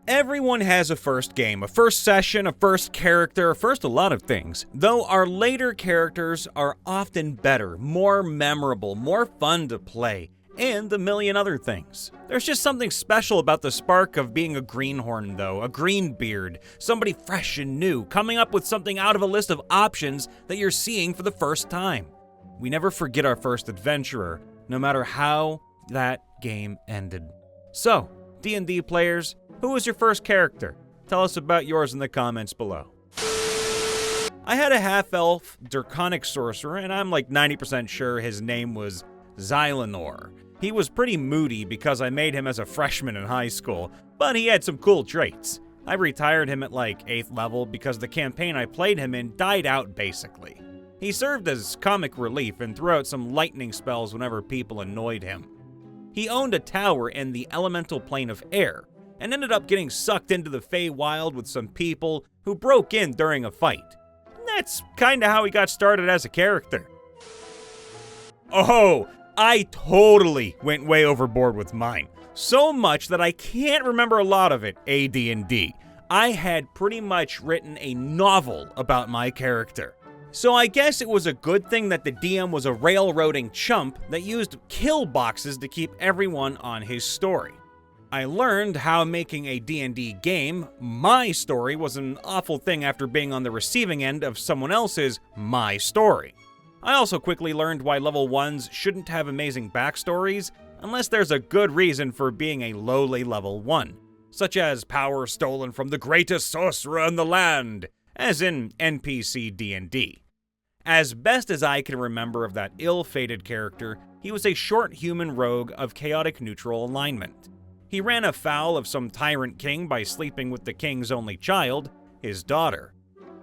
Everyone has a first game, a first session, a first character, a first a lot of things. Though our later characters are often better, more memorable, more fun to play, and a million other things. There's just something special about the spark of being a greenhorn though, a greenbeard, somebody fresh and new, coming up with something out of a list of options that you're seeing for the first time. We never forget our first adventurer, no matter how that game ended. So, D&D players, who was your first character? Tell us about yours in the comments below. I had a half-elf draconic sorcerer, and I'm like 90% sure his name was Xylanor. He was pretty moody because I made him as a freshman in high school, but he had some cool traits. I retired him at like 8th level because the campaign I played him in died out basically. He served as comic relief and threw out some lightning spells whenever people annoyed him. He owned a tower in the elemental plane of air, and ended up getting sucked into the Feywild with some people who broke in during a fight. And that's kinda how he got started as a character. Oh, I totally went way overboard with mine. So much that I can't remember a lot of it, AD&D. I had pretty much written a novel about my character. So I guess it was a good thing that the DM was a railroading chump that used kill boxes to keep everyone on his story. I learned how making a D&D game, my story, was an awful thing after being on the receiving end of someone else's my story. I also quickly learned why level 1s shouldn't have amazing backstories unless there's a good reason for being a lowly level 1, such as power stolen from the greatest sorcerer in the land, as in NPC D&D. As best as I can remember of that ill-fated character, he was a short human rogue of chaotic neutral alignment. He ran afoul of some tyrant king by sleeping with the king's only child, his daughter.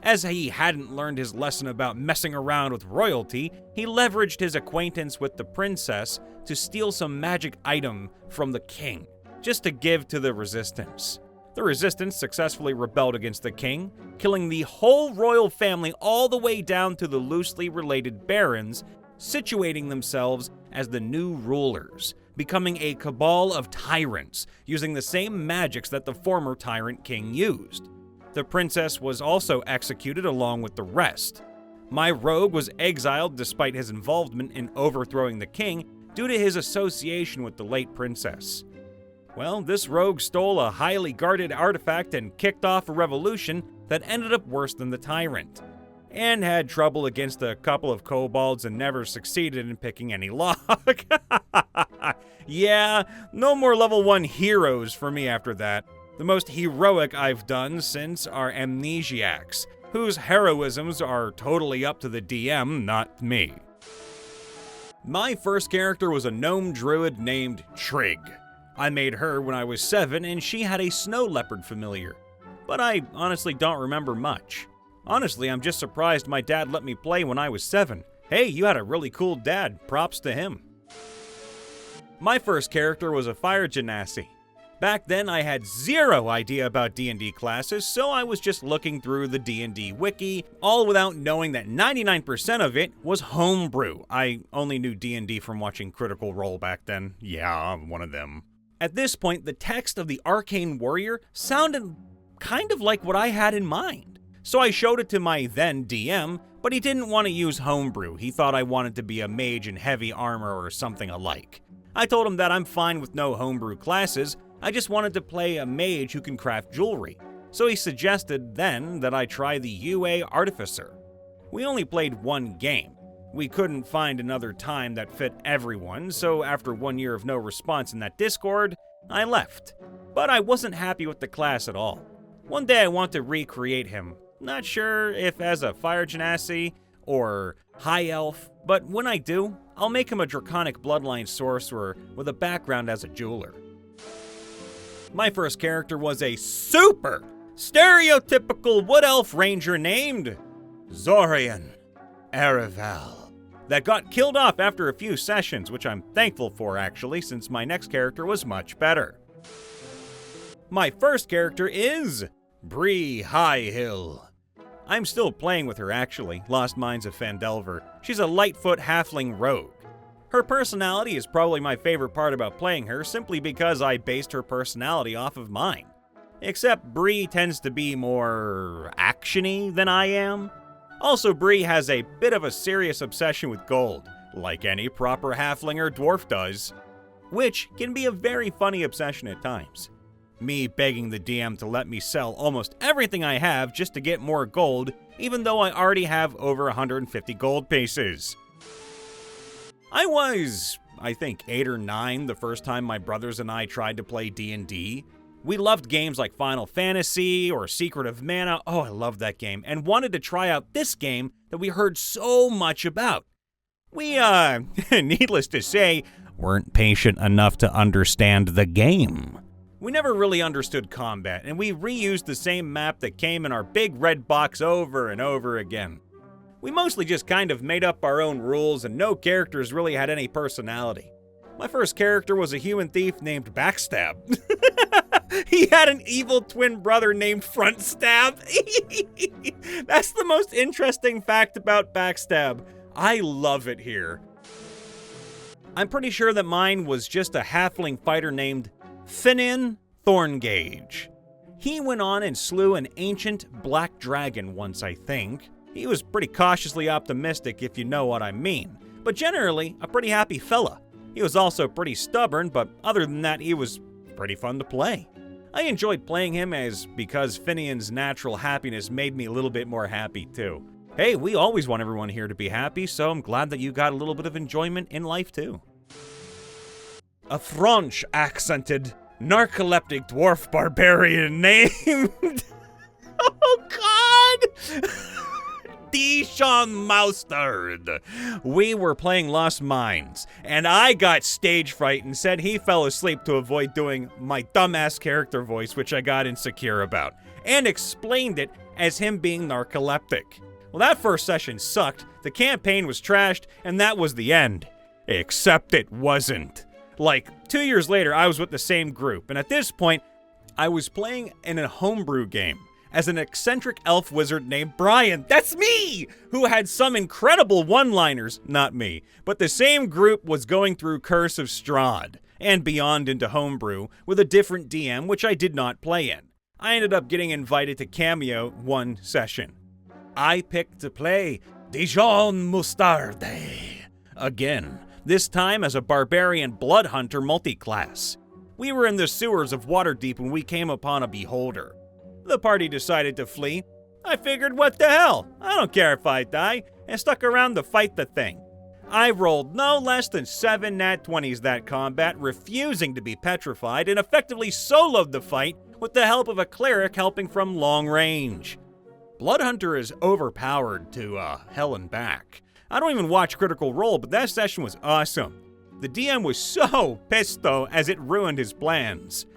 As he hadn't learned his lesson about messing around with royalty, he leveraged his acquaintance with the princess to steal some magic item from the king, just to give to the resistance. The resistance successfully rebelled against the king, killing the whole royal family all the way down to the loosely related barons, situating themselves as the new rulers, becoming a cabal of tyrants, using the same magics that the former tyrant king used. The princess was also executed along with the rest. My rogue was exiled despite his involvement in overthrowing the king due to his association with the late princess. Well, this rogue stole a highly guarded artifact and kicked off a revolution that ended up worse than the tyrant, and had trouble against a couple of kobolds and never succeeded in picking any lock. Yeah, no more level 1 heroes for me after that. The most heroic I've done since are amnesiacs, whose heroisms are totally up to the DM, not me. My first character was a gnome druid named Trig. I made her when I was 7 and she had a snow leopard familiar, but I honestly don't remember much. Honestly, I'm just surprised my dad let me play when I was 7. Hey, you had a really cool dad, props to him. My first character was a fire genasi. Back then, I had zero idea about D&D classes, so I was just looking through the D&D wiki, all without knowing that 99% of it was homebrew. I only knew D&D from watching Critical Role back then. Yeah, I'm one of them. At this point, the text of the Arcane Warrior sounded kind of like what I had in mind. So I showed it to my then DM, but he didn't want to use homebrew. He thought I wanted to be a mage in heavy armor or something alike. I told him that I'm fine with no homebrew classes, I just wanted to play a mage who can craft jewelry. So he suggested then that I try the UA Artificer. We only played one game. We couldn't find another time that fit everyone, so after 1 year of no response in that Discord, I left. But I wasn't happy with the class at all. One day I want to recreate him. Not sure if as a fire genasi or high elf, but when I do, I'll make him a draconic bloodline sorcerer with a background as a jeweler. My first character was a super stereotypical wood elf ranger named Zorian Araval that got killed off after a few sessions, which I'm thankful for actually, since my next character was much better. My first character is Bree Highhill. I'm still playing with her actually, Lost Mines of Phandelver. She's a Lightfoot halfling rogue. Her personality is probably my favorite part about playing her, simply because I based her personality off of mine. except Bree tends to be more actiony than I am. Also, Bree has a bit of a serious obsession with gold, like any proper halfling or dwarf does, which can be a very funny obsession at times. Me begging the DM to let me sell almost everything I have just to get more gold, even though I already have over 150 gold pieces. I was, I think, 8 or 9 the first time my brothers and I tried to play D&D. We loved games like Final Fantasy or Secret of Mana, oh I loved that game, and wanted to try out this game that we heard so much about. We, needless to say, weren't patient enough to understand the game. We never really understood combat, and we reused the same map that came in our big red box over and over again. We mostly just kind of made up our own rules, and no characters really had any personality. My first character was a human thief named Backstab. He had an evil twin brother named Front Stab. That's the most interesting fact about Backstab. I love it here. I'm pretty sure that mine was just a halfling fighter named Finin Thorngage. He went on and slew an ancient black dragon once, I think. He was pretty cautiously optimistic, if you know what I mean, but generally a pretty happy fella. He was also pretty stubborn, but other than that, he was pretty fun to play. I enjoyed playing him because Finian's natural happiness made me a little bit more happy too. Hey, we always want everyone here to be happy, so I'm glad that you got a little bit of enjoyment in life too. A French-accented, narcoleptic dwarf barbarian named... oh god! Dijon Moustarde. We were playing Lost Mines, and I got stage fright and said he fell asleep to avoid doing my dumbass character voice, which I got insecure about, and explained it as him being narcoleptic. Well, that first session sucked, the campaign was trashed, and that was the end. Except it wasn't. Like, 2 years later, I was with the same group, and at this point, I was playing in a homebrew game as an eccentric elf wizard named Brian. That's me! Who had some incredible one-liners, not me, but the same group was going through Curse of Strahd and beyond into homebrew with a different DM, which I did not play in. I ended up getting invited to cameo one session. I picked to play Dijon Moustarde again, this time as a barbarian blood hunter multi-class. We were in the sewers of Waterdeep when we came upon a beholder. The party decided to flee. I figured, what the hell? I don't care if I die, and stuck around to fight the thing. I rolled no less than 7 nat 20s that combat, refusing to be petrified, and effectively soloed the fight with the help of a cleric helping from long range. Bloodhunter is overpowered to hell and back. I don't even watch Critical Role, but that session was awesome. The DM was so pissed though, as it ruined his plans.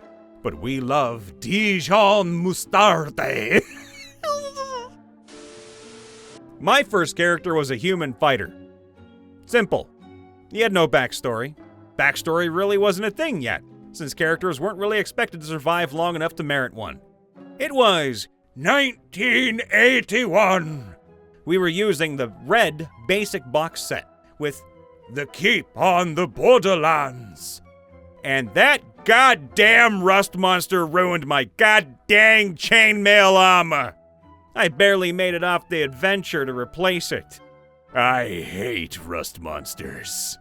But we love Dijon Moustarde. My first character was a human fighter. Simple. He had no backstory. Backstory really wasn't a thing yet, since characters weren't really expected to survive long enough to merit one. It was 1981. We were using the red basic box set with The Keep on the Borderlands. And that goddamn rust monster ruined my goddang chainmail armor. I barely made it off the adventure to replace it. I hate rust monsters.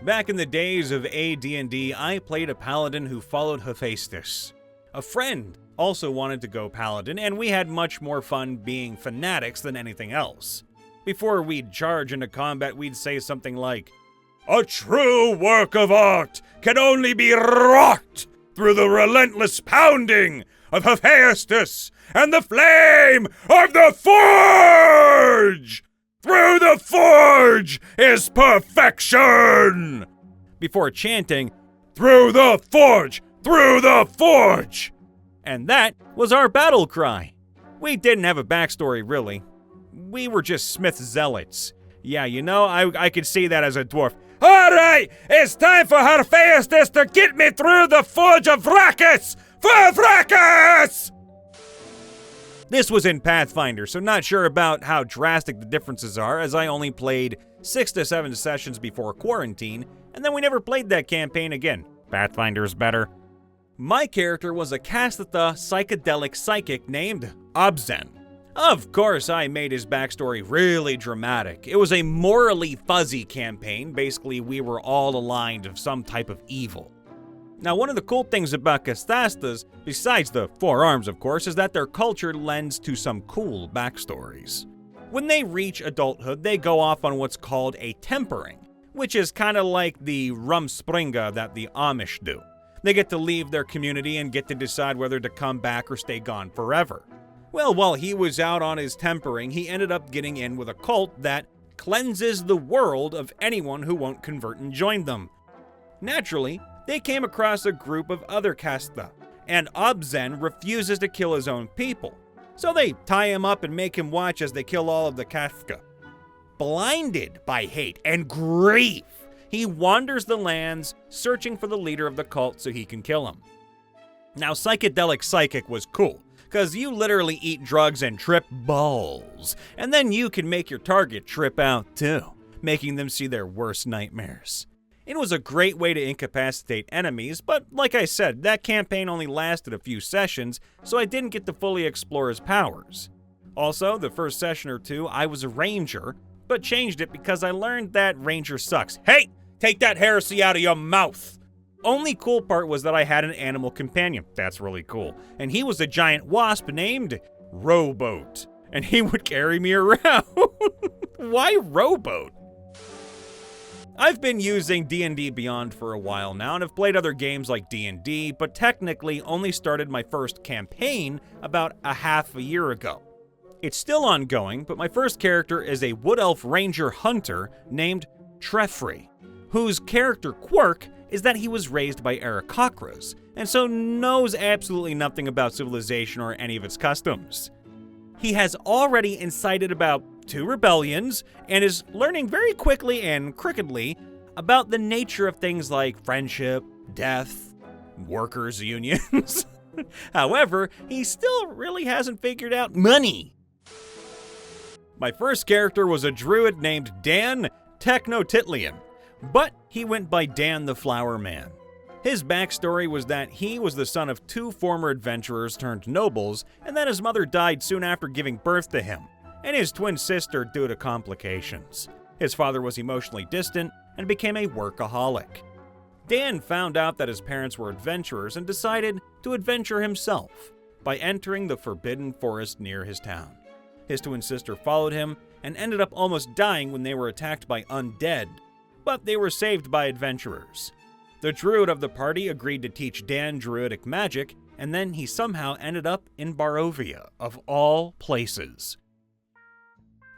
Back in the days of AD&D, I played a paladin who followed Hephaestus. A friend also wanted to go paladin, and we had much more fun being fanatics than anything else. Before we'd charge into combat, we'd say something like, "A true work of art can only be wrought through the relentless pounding of Hephaestus and the flame of the forge! Through the forge is perfection!" Before chanting, "Through the forge! Through the forge!" And that was our battle cry. We didn't have a backstory, really. We were just Smith's zealots. Yeah, you know, I could see that as a dwarf. "All right, it's time for Hephaestus to get me through the forge of Vrachus! For Vrachus!" This was in Pathfinder, so not sure about how drastic the differences are, as I only played 6 to 7 sessions before quarantine, and then we never played that campaign again. Pathfinder's better. My character was a Casthatha psychedelic psychic named Obzen. Of course, I made his backstory really dramatic. It was a morally fuzzy campaign. Basically, we were all aligned of some type of evil. Now, one of the cool things about Casthathas, besides the 4 arms of course, is that their culture lends to some cool backstories. When they reach adulthood, they go off on what's called a tempering, which is kind of like the rumspringa that the Amish do. They get to leave their community and get to decide whether to come back or stay gone forever. Well, while he was out on his tempering, he ended up getting in with a cult that cleanses the world of anyone who won't convert and join them. Naturally, they came across a group of other Castha, and Obzen refuses to kill his own people. So they tie him up and make him watch as they kill all of the Castha. Blinded by hate and grief, he wanders the lands searching for the leader of the cult so he can kill him. Now, Psychedelic Psychic was cool, because you literally eat drugs and trip balls, and then you can make your target trip out too, making them see their worst nightmares. It was a great way to incapacitate enemies, but like I said, that campaign only lasted a few sessions, so I didn't get to fully explore his powers. Also, the first session or two, I was a ranger, but changed it because I learned that ranger sucks. Hey, take that heresy out of your mouth! Only cool part was that I had an animal companion. That's really cool. And he was a giant wasp named Rowboat. And he would carry me around. Why Rowboat? I've been using D&D Beyond for a while now, and have played other games like D&D, but technically only started my first campaign about a half a year ago. It's still ongoing, but my first character is a Wood Elf Ranger Hunter named Treffry, whose character quirk is that he was raised by Aarakocras, and so knows absolutely nothing about civilization or any of its customs. He has already incited about 2 rebellions, and is learning very quickly and crookedly about the nature of things like friendship, death, workers' unions. However, he still really hasn't figured out money. My first character was a druid named Dan Technotitlian, but he went by Dan the Flower Man. His backstory was that he was the son of 2 former adventurers turned nobles, and that his mother died soon after giving birth to him, and his twin sister due to complications. His father was emotionally distant and became a workaholic. Dan found out that his parents were adventurers and decided to adventure himself by entering the forbidden forest near his town. His twin sister followed him and ended up almost dying when they were attacked by undead, but they were saved by adventurers. The druid of the party agreed to teach Dan druidic magic, and then he somehow ended up in Barovia, of all places.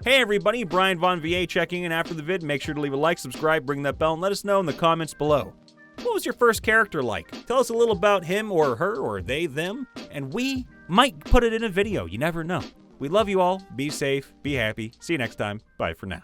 Hey everybody, Brian Von VA checking in after the vid. Make sure to leave a like, subscribe, ring that bell, and let us know in the comments below. What was your first character like? Tell us a little about him or her or they, them, and we might put it in a video. You never know. We love you all. Be safe. Be happy. See you next time. Bye for now.